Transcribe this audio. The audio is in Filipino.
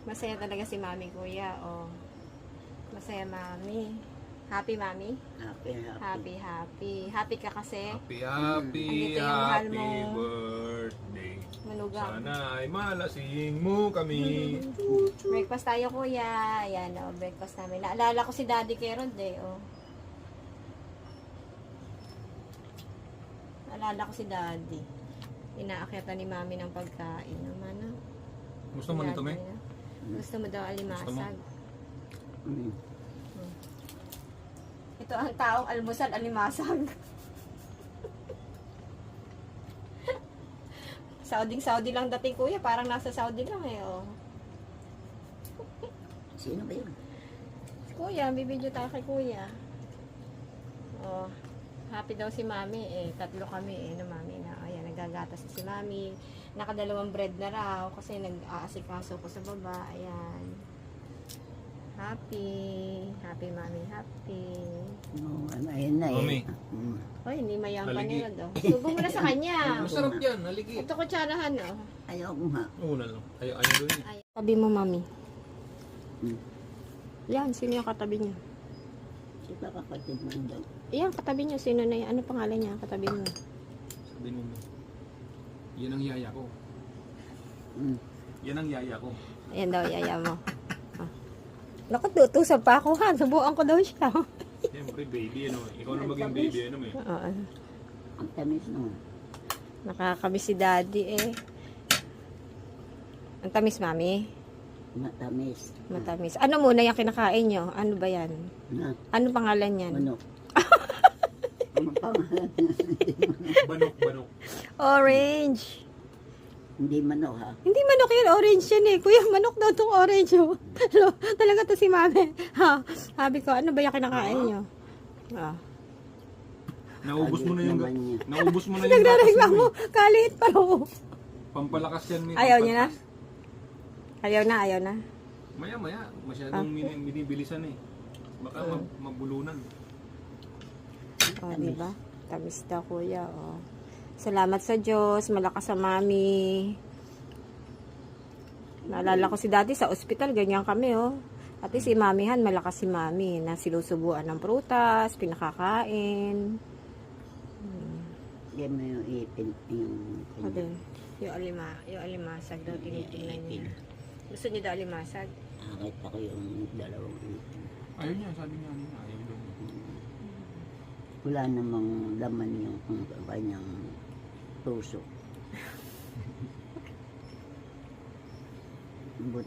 Masaya talaga si Mami, Kuya. Oh. Masaya, Mami. Happy, Mami? Happy, happy. Happy, happy. Happy ka kasi. Happy, happy, Andito yung mahal happy mong birthday. manugang. Sana ay malasing mo kami. Breakfast tayo, Kuya. Ayan, oh, breakfast namin. Naalala ko si Daddy Kerod, oh. Naalala ko si Daddy. Inaakyatan ni Mami ng pagkain naman, no? Gusto mo nito, May? Gusto mo daw alimasag. Mm. Ito ang taong almusal, alimasag. Saudi lang dating, Kuya. Parang nasa Saudi lang, oh. Sino ba yun? Kuya, bibidyo tayo kay Kuya. Oh, happy daw si Mami, tatlo kami, na Mami na. Ayan, nagagatas si Mami. Nakadalawang bread na raw kasi nag-aasikaso ko sa baba. Ayan. Happy. Happy, Mami. Happy. No, ano, ayun na eh. Mami. Mm. Hoy, hindi mayang pa Haligi. nila daw. Subo mo na sa kanya. Masarap yan, haligi. Ito kutsarahan, oh. Ayaw ko nga. Una lang. Ayaw doon eh. Ay, tabi mo, Mami. Mm. Yan, sino yung katabi niya? Si kapatid mo daw. Yan, katabi niya. Sino na yan? Ano pangalan niya? Katabi mo. Sabi mo, yan ang yaya ko. Mm. Yan ang yaya ko. Ayan daw, yaya mo. Ah. Naku, tutusan pa ako, ha. Subuan ko daw siya. Siyempre, baby, ano. Ikaw na maging baby, ano, May. Oo. Ang tamis no. Nakakamiss si Daddy, Ang tamis, Mami. Matamis. Matamis. Ano muna yung kinakain nyo? Ano ba yan? Na, Ano pangalan yan? manok. Ano pangalan? Banok, banok. Orange. Hindi manok ha. Hindi manok yan, orange yan Kuya, manok daw itong orange, oh. Talaga to si Mami. Ha? Sabi ko, ano ba yung kinakain nyo? Ah. Naubos mo na yung Naman niya. naubos mo na yung gatas Nagreklamo, mo. kaliit pa ro. Pampalakas yan, May. Ayaw niya na? Ayaw na, ayaw na. Maya-maya, masyadong binibilisan eh. Baka mabulunan. Oh, di ba? Tamis daw, Kuya, oh. Salamat sa Diyos, malakas sa Mami. Naalala ko si Daddy sa ospital, ganyan kami, oh. At si Mamihan, malakas si Mami na sinusubuan ng prutas, pinakakain. Yan mo yung ipin. Yung Ano? Yung alimasag daw, tinitingnan niya. Gusto niyo daw alimasag? Akit ako yung dalawang ipin. Ayaw niya, sabi niya, ayaw daw. Wala namang laman yung kanyang puso.